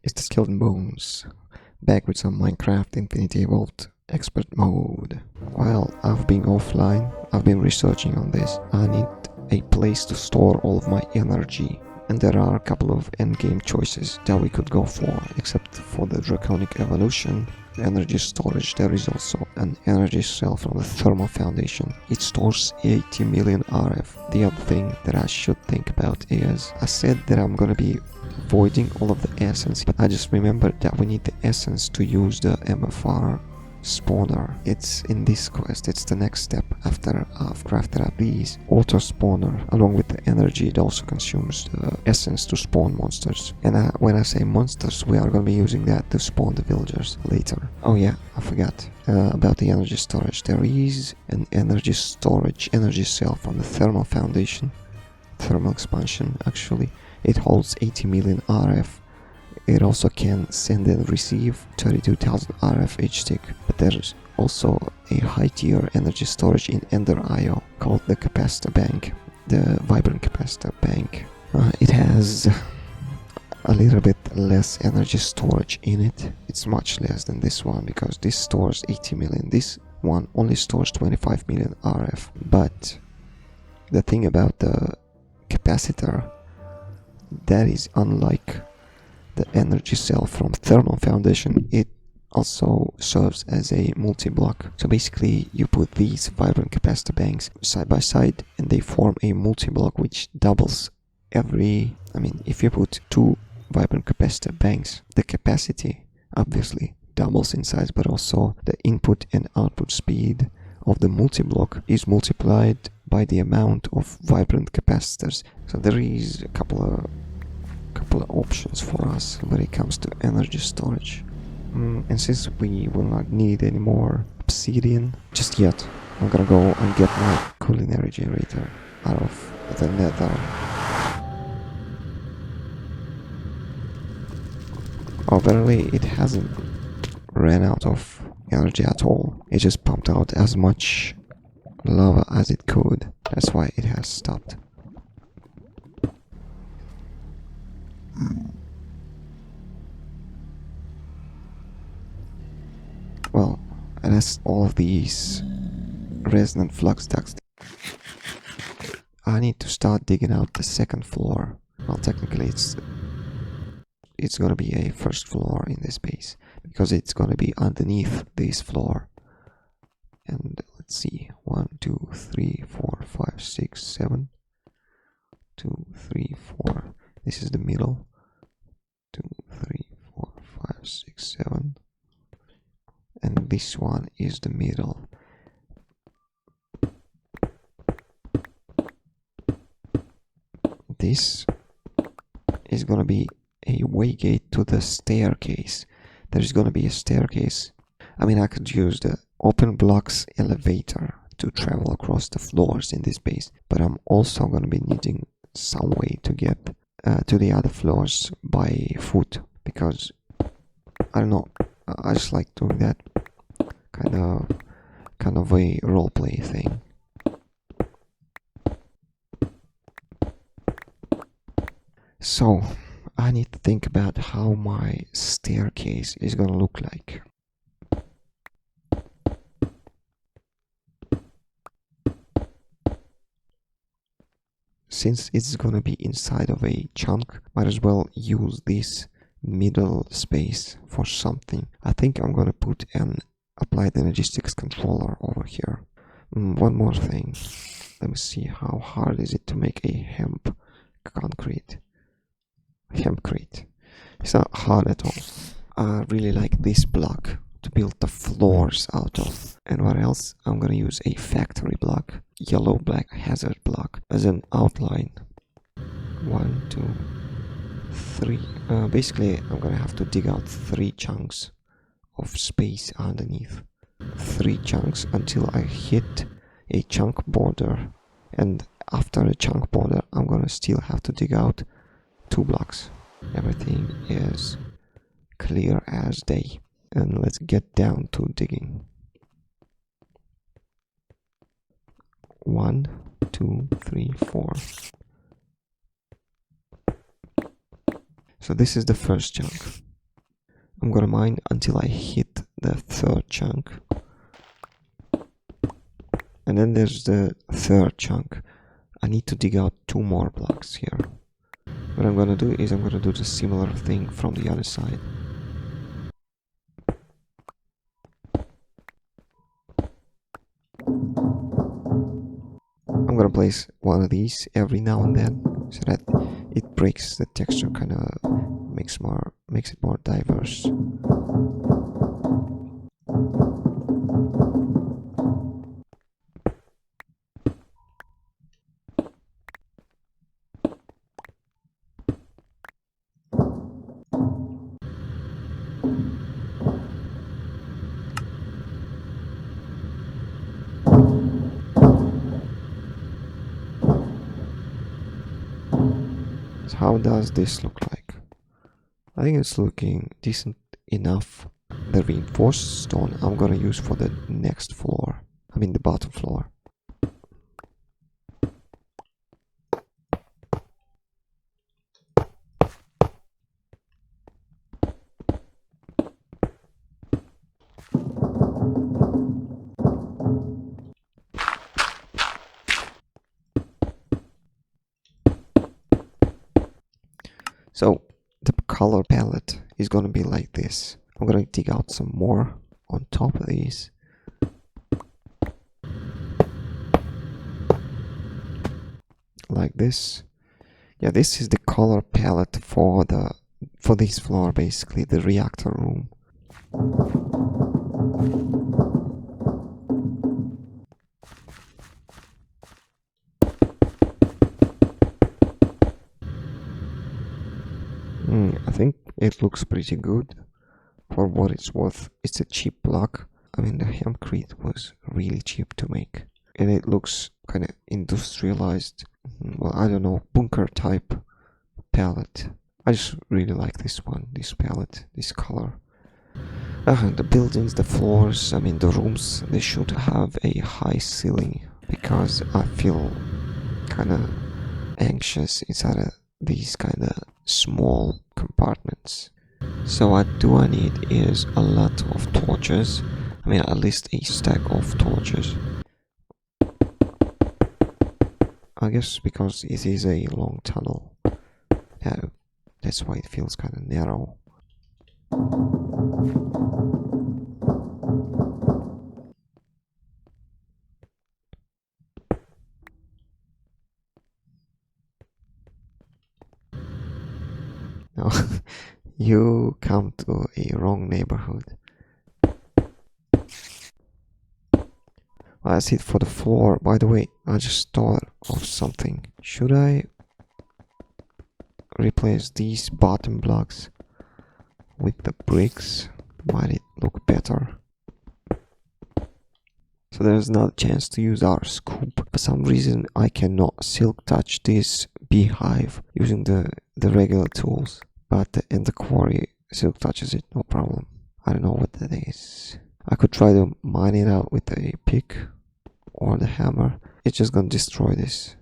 It's the Skeleton Bones, back with some Minecraft Infinity Evolved expert mode. While I've been offline, I've been researching on this. I need a place to store all of my energy, and there are a couple of endgame choices that we could go for, except for the Draconic Evolution. Energy storage, there is also an energy cell from the Thermal Foundation. It stores 80 million RF. The other thing that I should think about is, I said that I'm gonna be voiding all of the essence, but I just remembered that we need the essence to use the MFR spawner. It's in this quest, it's the next step after I've crafted up these. Auto spawner, along with the energy, it also consumes the essence to spawn monsters. And when I say monsters, we are going to be using that to spawn the villagers later. Oh yeah, I forgot about the energy storage. There is an energy storage energy cell from the Thermal Foundation, thermal expansion actually. It holds 80 million RF. It also can send and receive 32,000 RF each tick, but there's also a high tier energy storage in Ender IO called the capacitor bank, the vibrant capacitor bank. It has a little bit less energy storage in it. It's much less than this one because this stores 80 million. This one only stores 25 million RF. But the thing about the capacitor, that is unlike the energy cell from Thermal Foundation. It also serves as a multi-block. So basically you put these vibrant capacitor banks side by side and they form a multi-block which doubles every... if you put two vibrant capacitor banks, the capacity obviously doubles in size, but also the input and output speed of the multi-block is multiplied by the amount of vibrant capacitors. So there is a couple of options for us when it comes to energy storage. And since we will not need any more obsidian just yet, I'm gonna go and get my culinary generator out of the nether. Oh, apparently it hasn't ran out of energy at all. It just pumped out as much lava as it could. That's why it has stopped. Well, that's all of these resonant flux ducts. I need to start digging out the second floor. Well, technically it's gonna be a first floor in this base because it's gonna be underneath this floor. And let's see, 1, 2, 3, 4, 5, 6, 7. 2, 3, 4. This is the middle. 2, 3, 4, 5, 6, 7. And this one is the middle. This is gonna be a waygate to the staircase. There's gonna be a staircase. I could use the open blocks elevator to travel across the floors in this base, but I'm also gonna be needing some way to get to the other floors by foot, because I don't know, I just like doing that kind of a roleplay thing. So I need to think about how my staircase is gonna look like. Since it's gonna be inside of a chunk, might as well use this middle space for something. I think I'm gonna put an applied energistics controller over here. One more thing. Let me see, how hard is it to make a hempcrete? It's not hard at all. I really like this block to build the floors out of. And what else? I'm gonna use a factory block, yellow black hazard block, as an outline. 1, 2, 3. Basically I'm gonna have to dig out 3 chunks of space underneath. 3 chunks until I hit a chunk border, and after a chunk border I'm gonna still have to dig out 2 blocks. Everything is clear as day, and let's get down to digging. 1, 2, 3, 4. So this is the first chunk. I'm gonna mine until I hit the third chunk. And then there's the third chunk. I need to dig out 2 more blocks here. What I'm gonna do is I'm gonna do the similar thing from the other side. I'm gonna place one of these every now and then so that it breaks the texture, kind of makes it more diverse. So how does this look like? I think it's looking decent enough. The reinforced stone I'm gonna use for the next floor. I mean the bottom floor. So the color palette is gonna be like this. I'm gonna dig out some more on top of these. Like this. Yeah, this is the color palette for this floor, basically the reactor room. I think it looks pretty good for what it's worth. It's a cheap block. I mean, the hempcrete was really cheap to make, and it looks kind of industrialized. Well, I don't know, bunker type palette. I just really like this one, this palette, this color. The buildings, the floors, I mean the rooms, they should have a high ceiling because I feel kind of anxious inside of these kind of small compartments. So what I need is a lot of torches. I mean at least a stack of torches. I guess because it is a long tunnel. Yeah, that's why it feels kind of narrow. No, you come to a wrong neighborhood. Well, that's it for the floor. By the way, I just thought of something. Should I replace these bottom blocks with the bricks? Might it look better? So there's not a chance to use our scoop. For some reason I cannot silk touch this beehive using the regular tools. But in the quarry silk touches it, no problem. I don't know what that is. I could try to mine it out with a pick or the hammer. It's just gonna destroy this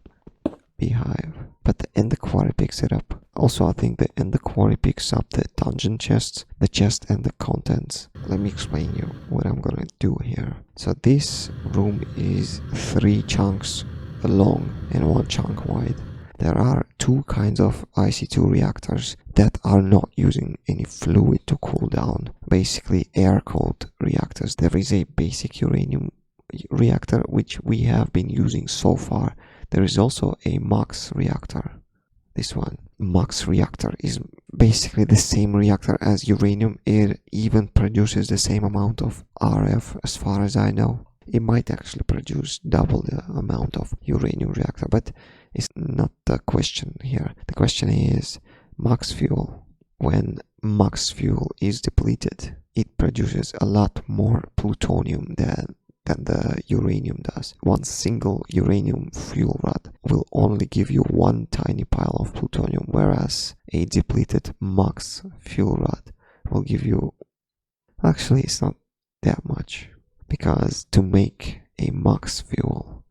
beehive. But the ender quarry picks it up. Also, I think the ender quarry picks up the dungeon chests, the chest and the contents. Let me explain you what I'm gonna do here. So this room is 3 chunks long and 1 chunk wide. There are 2 kinds of IC2 reactors that are not using any fluid to cool down. Basically air-cooled reactors. There is a basic uranium reactor which we have been using so far. There is also a MUX reactor. This one, MUX reactor, is basically the same reactor as uranium. It even produces the same amount of RF as far as I know. It might actually produce double the amount of uranium reactor, but it's not the question here. The question is MUX fuel. When MUX fuel is depleted, it produces a lot more plutonium than the uranium does. One single uranium fuel rod will only give you 1 tiny pile of plutonium, whereas a depleted MUX fuel rod will give you... Actually, it's not that much, because to make a MUX fuel,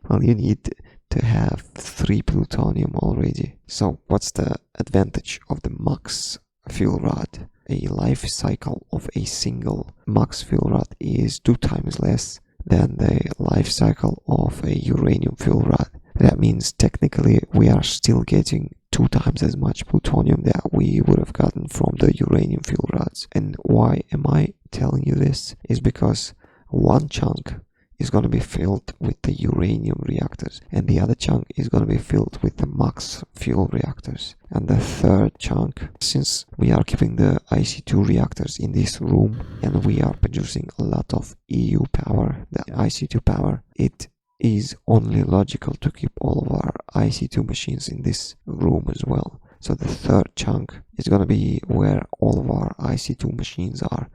well, you need to have 3 plutonium already. So what's the advantage of the MUX fuel rod? a life cycle of a single max fuel rod is 2 times less than the life cycle of a uranium fuel rod. That means technically we are still getting 2 times as much plutonium that we would have gotten from the uranium fuel rods. And why am I telling you this? Is because one chunk is going to be filled with the uranium reactors, and the other chunk is going to be filled with the max fuel reactors. And the third chunk, since we are keeping the IC2 reactors in this room and we are producing a lot of EU power, the IC2 power, it is only logical to keep all of our IC2 machines in this room as well. So the third chunk is going to be where all of our IC2 machines are.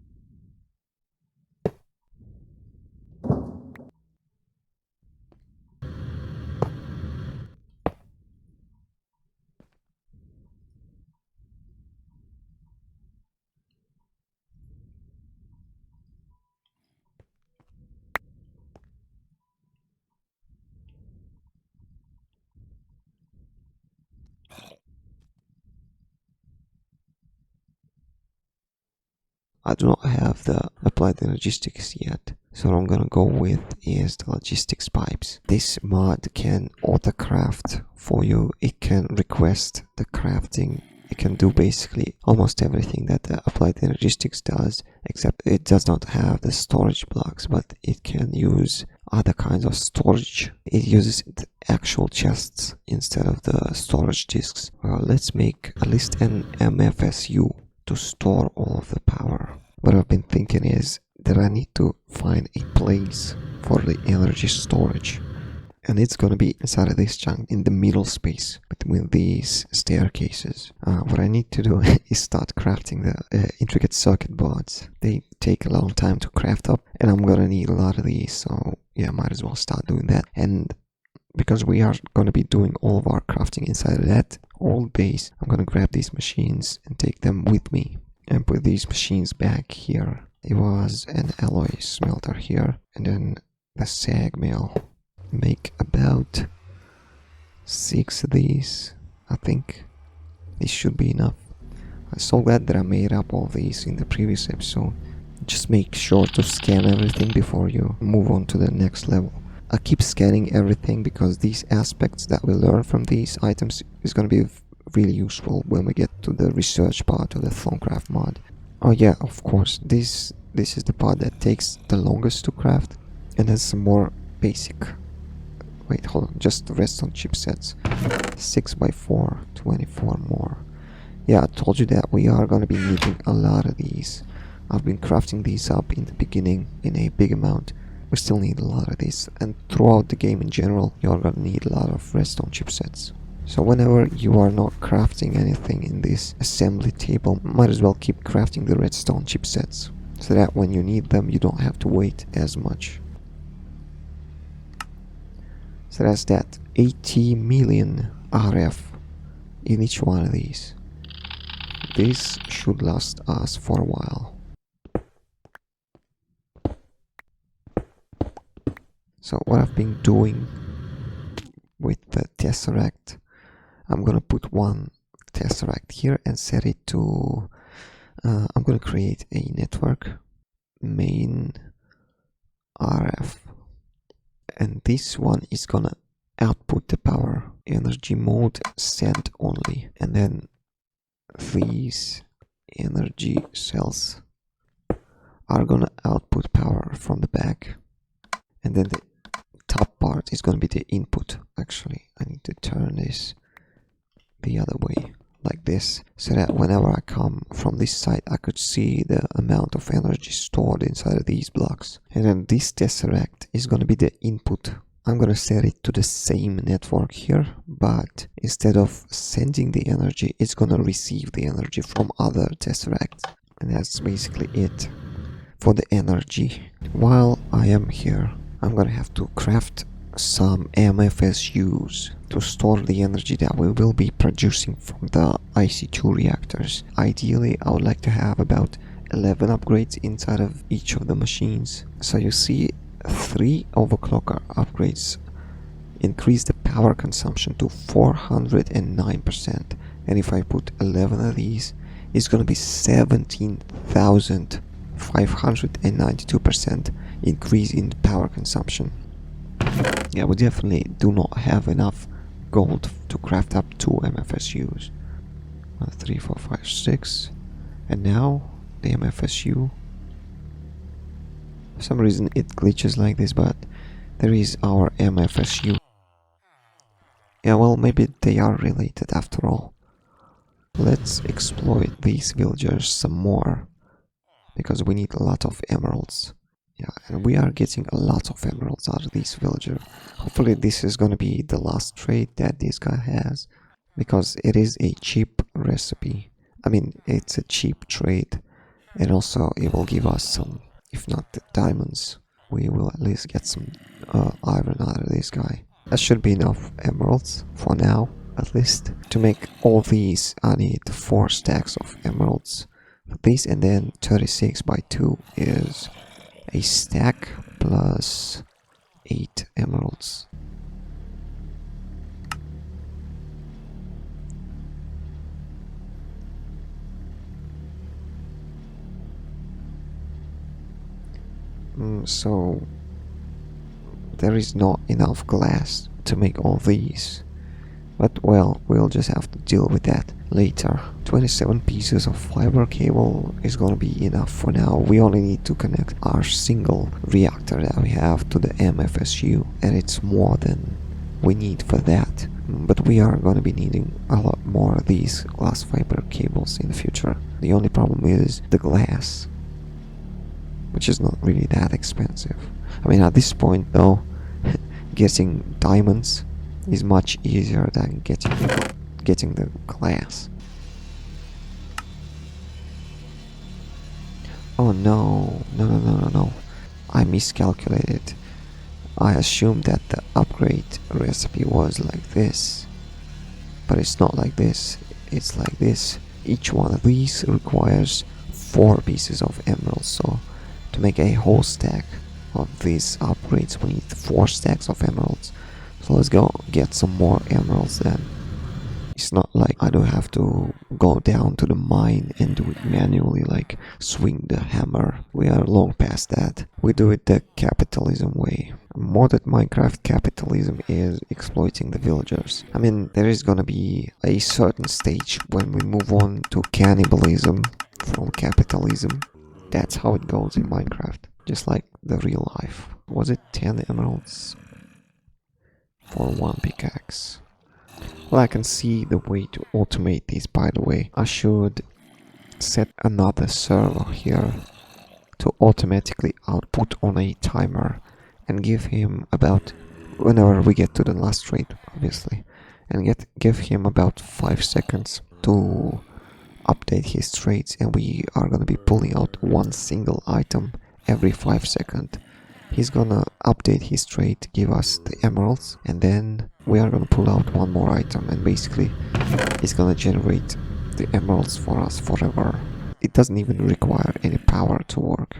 I do not have the applied logistics yet, so what I'm gonna go with is the logistics pipes. This mod can auto-craft for you. It can request the crafting. It can do basically almost everything that the applied logistics does, except it does not have the storage blocks, but it can use other kinds of storage. It uses the actual chests instead of the storage disks. Well, let's make at least an MFSU to store all of the power. What I've been thinking is that I need to find a place for the energy storage, and it's gonna be inside of this chunk in the middle space between these staircases. What I need to do is start crafting the intricate circuit boards. They take a long time to craft up, and I'm gonna need a lot of these, so yeah, might as well start doing that. And because we are going to be doing all of our crafting inside of that old base, I'm going to grab these machines and take them with me and put these machines back here. It was an alloy smelter here, and then the sag mill. Make about 6 of these. I think this should be enough. I'm so glad that I made up all these in the previous episode. Just make sure to scan everything before you move on to the next level. I keep scanning everything because these aspects that we learn from these items is going to be really useful when we get to the research part of the Thaumcraft mod. Oh yeah, of course, this is the part that takes the longest to craft, and has some more basic... Wait, hold on, just the redstone chipsets. 6x4, 24 more. Yeah, I told you that we are going to be needing a lot of these. I've been crafting these up in the beginning in a big amount. We still need a lot of these, and throughout the game in general, you're gonna need a lot of redstone chipsets. So whenever you are not crafting anything in this assembly table, might as well keep crafting the redstone chipsets, so that when you need them, you don't have to wait as much. So that's that. 80 million RF in each one of these. This should last us for a while. So what I've been doing with the tesseract, I'm gonna put one tesseract here and set it to, I'm gonna create a network, main RF, and this one is gonna output the power, energy mode send only, and then these energy cells are gonna output power from the back, and then the top part is going to be the input. Actually, I need to turn this the other way, like this, so that whenever I come from this side, I could see the amount of energy stored inside of these blocks. And then this tesseract is going to be the input. I'm going to set it to the same network here, but instead of sending the energy, it's going to receive the energy from other tesseracts. And that's basically it for the energy. While I am here, I'm gonna have to craft some MFSUs to store the energy that we will be producing from the IC2 reactors. Ideally, I would like to have about 11 upgrades inside of each of the machines. So you see, 3 overclocker upgrades increase the power consumption to 409%. And if I put 11 of these, is gonna be 17,592% increase in power consumption. Yeah, we definitely do not have enough gold to craft up 2 MFSUs. 1, 3, 4, 5, 6. And now the MFSU. For some reason it glitches like this, but there is our MFSU. Yeah, well, maybe they are related after all. Let's exploit these villagers some more, because we need a lot of emeralds. Yeah, and we are getting a lot of emeralds out of this villager. Hopefully this is gonna be the last trade that this guy has, because it is a cheap recipe. I mean, it's a cheap trade, and also it will give us some, if not the diamonds, we will at least get some iron out of this guy. That should be enough emeralds for now, at least. To make all these, I need 4 stacks of emeralds for these, and then 36 by 2 is a stack plus 8 emeralds. So there is not enough glass to make all these, but well, we'll just have to deal with that later. 27 pieces of fiber cable is gonna be enough for now. We only need to connect our single reactor that we have to the MFSU, and it's more than we need for that. But we are gonna be needing a lot more of these glass fiber cables in the future. The only problem is the glass, which is not really that expensive. I mean, at this point though, getting diamonds is much easier than getting the glass. Oh no, no. I miscalculated. I assumed that the upgrade recipe was like this, but it's not like this, it's like this. Each one of these requires 4 pieces of emeralds, so to make a whole stack of these upgrades we need 4 stacks of emeralds. So let's go get some more emeralds then. It's not like I don't have to go down to the mine and do it manually, like swing the hammer. We are long past that. We do it the capitalism way. Modded Minecraft capitalism is exploiting the villagers. I mean, there is gonna be a certain stage when we move on to cannibalism from capitalism. That's how it goes in Minecraft, just like the real life. Was it 10 emeralds for 1 pickaxe? Well, I can see the way to automate this, by the way. I should set another server here to automatically output on a timer and give him about, whenever we get to the last trade, obviously, and give him about 5 seconds to update his trades, and we are gonna be pulling out 1 single item every 5 seconds. He's gonna update his trade, give us the emeralds, and then we are gonna pull out 1 more item, and basically he's gonna generate the emeralds for us forever. It doesn't even require any power to work.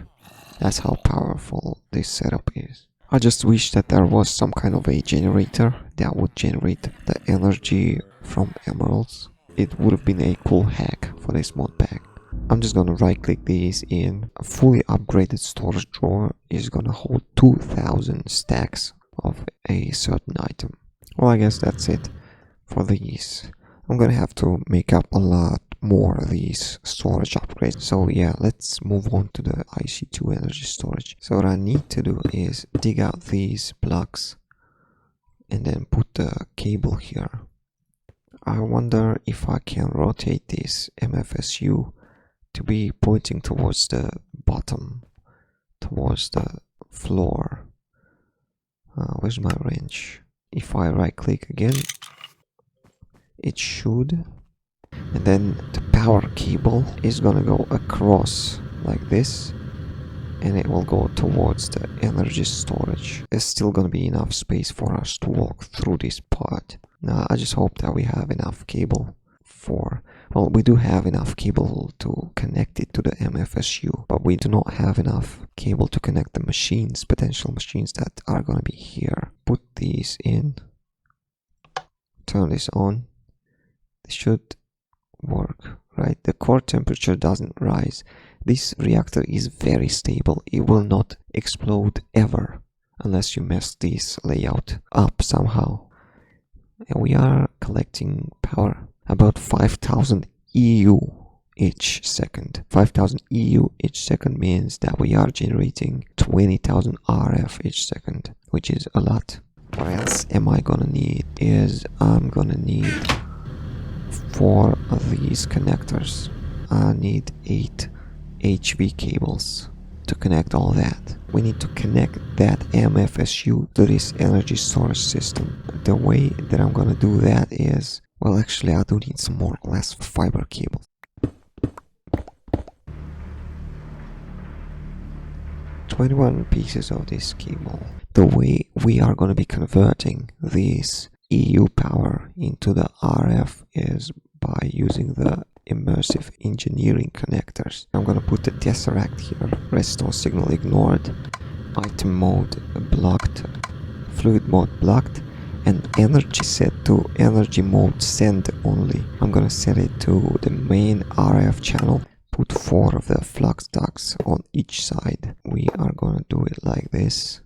That's how powerful this setup is. I just wish that there was some kind of a generator that would generate the energy from emeralds. It would have been a cool hack for this mod pack. I'm just gonna right click these in. A fully upgraded storage drawer is gonna hold 2000 stacks of a certain item. Well, I guess that's it for these. I'm gonna have to make up a lot more of these storage upgrades. So yeah, let's move on to the IC2 energy storage. So what I need to do is dig out these blocks and then put the cable here. I wonder if I can rotate this MFSU to be pointing towards the bottom, towards the floor. Where's my wrench? If I right click again, it should. And then the power cable is gonna go across like this, and it will go towards the energy storage. There's still gonna be enough space for us to walk through this part. Now I just hope that we have enough cable for, well, we do have enough cable to connect it to the MFSU, but we do not have enough cable to connect the machines, potential machines that are gonna be here. Put these in, turn this on. This should work, right? The core temperature doesn't rise. This reactor is very stable. It will not explode ever unless you mess this layout up somehow. And we are collecting power, about 5,000 EU each second. 5,000 EU each second means that we are generating 20,000 RF each second, which is a lot. What else am I gonna need is I'm gonna need 4 of these connectors. I need 8 HV cables to connect all that. We need to connect that MFSU to this energy storage system. The way that I'm gonna do that is, well, actually I do need some more glass fiber cables. 21 pieces of this cable. The way we are gonna be converting this EU power into the RF is by using the immersive engineering connectors. I'm gonna put the tesseract here, redstone signal ignored, item mode blocked, fluid mode blocked, and energy set to energy mode send only. I'm gonna set it to the main RF channel. Put 4 of the flux ducts on each side. We are gonna do it like this.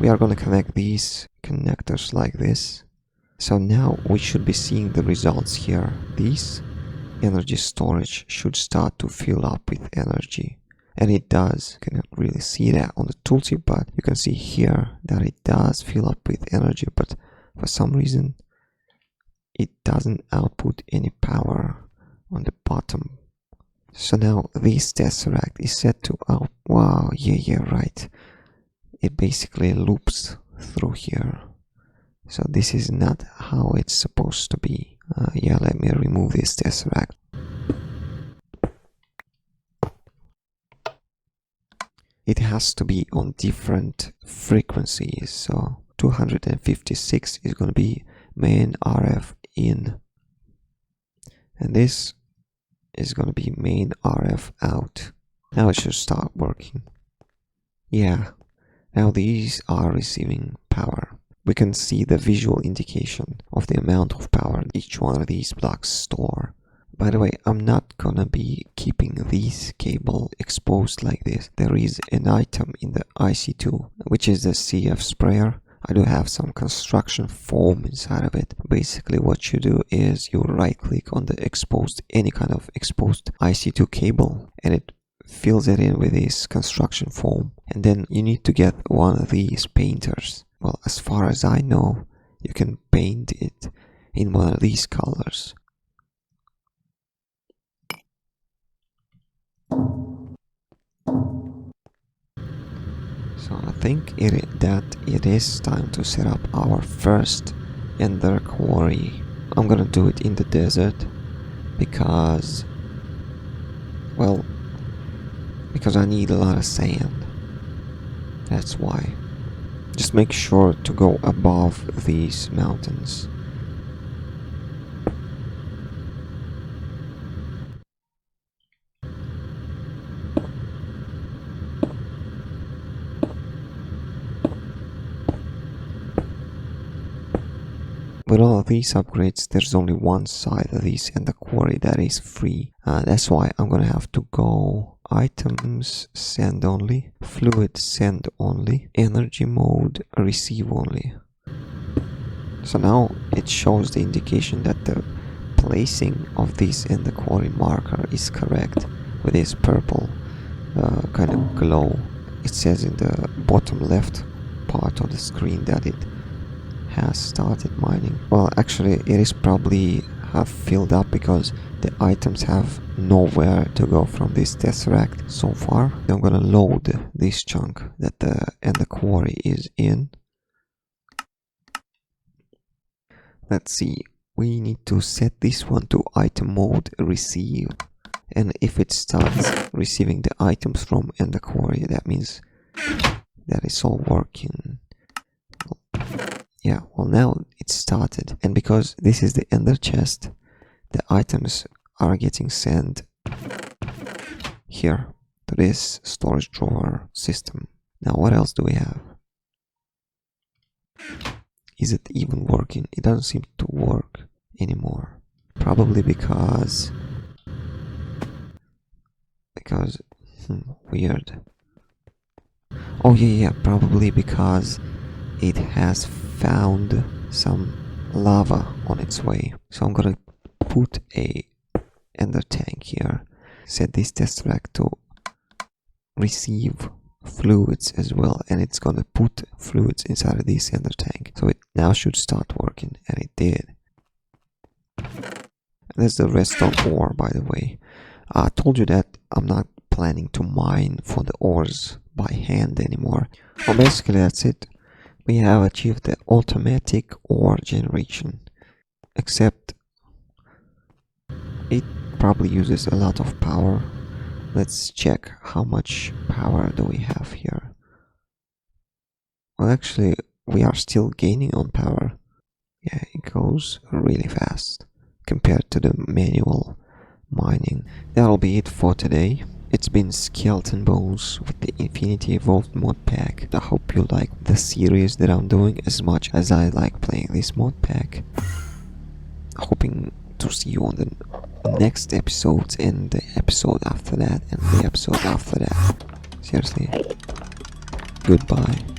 We are gonna connect these connectors like this. So now we should be seeing the results here. These energy storage should start to fill up with energy, and it does. You cannot really see that on the tooltip, but you can see here that it does fill up with energy, but for some reason it doesn't output any power on the bottom. So now this tesseract is set to out. Wow, yeah, right. It basically loops through here. So this is not how it's supposed to be. Yeah, let me remove this tesseract. It has to be on different frequencies. So 256 is going to be main RF in. And this is going to be main RF out. Now it should start working. Yeah, now these are receiving power. We can see the visual indication of the amount of power each one of these blocks store. By the way, I'm not gonna be keeping this cable exposed like this. There is an item in the IC2, which is the CF sprayer. I do have some construction foam inside of it. Basically what you do is you right click on the exposed, any kind of exposed IC2 cable, and it fills it in with this construction foam. And then you need to get one of these painters. Well, as far as I know, you can paint it in one of these colors. So I think that it is time to set up our first ender quarry. I'm gonna do it in the desert because, well, because I need a lot of sand. That's why. Just make sure to go above these mountains. With all of these upgrades, there's only one side of this and the quarry that is free. That's why I'm gonna have to go items send only, fluid send only, energy mode receive only. So now it shows the indication that the placing of this in the quarry marker is correct with this purple kind of glow. It says in the bottom left part of the screen that it has started mining. Well, actually it is probably have filled up because the items have nowhere to go from this tesseract so far. I'm gonna load this chunk that the quarry is in. Let's see, we need to set this one to item mode receive, and if it starts receiving the items from ender quarry, that means that it's all working. Yeah, well, now it started, and because this is the ender chest, the items are getting sent here to this storage drawer system. Now what else do we have? Is it even working? It doesn't seem to work anymore. Probably because because weird. Oh yeah, probably because it has found some lava on its way. So I'm gonna put a ender tank here. Set this test rack to receive fluids as well, and it's gonna put fluids inside of this ender tank. So it now should start working, and it did. That's the redstone ore, by the way. I told you that I'm not planning to mine for the ores by hand anymore. Well, basically that's it. We have achieved the automatic ore generation, except it probably uses a lot of power. Let's check how much power do we have here. Well, actually we are still gaining on power. Yeah, it goes really fast compared to the manual mining. That'll be it for today. It's been Skeleton Bones with the Infinity Evolved mod pack. I hope you like the series that I'm doing as much as I like playing this mod pack. Hoping to see you on the next episodes and the episode after that and the episode after that. Seriously. Goodbye.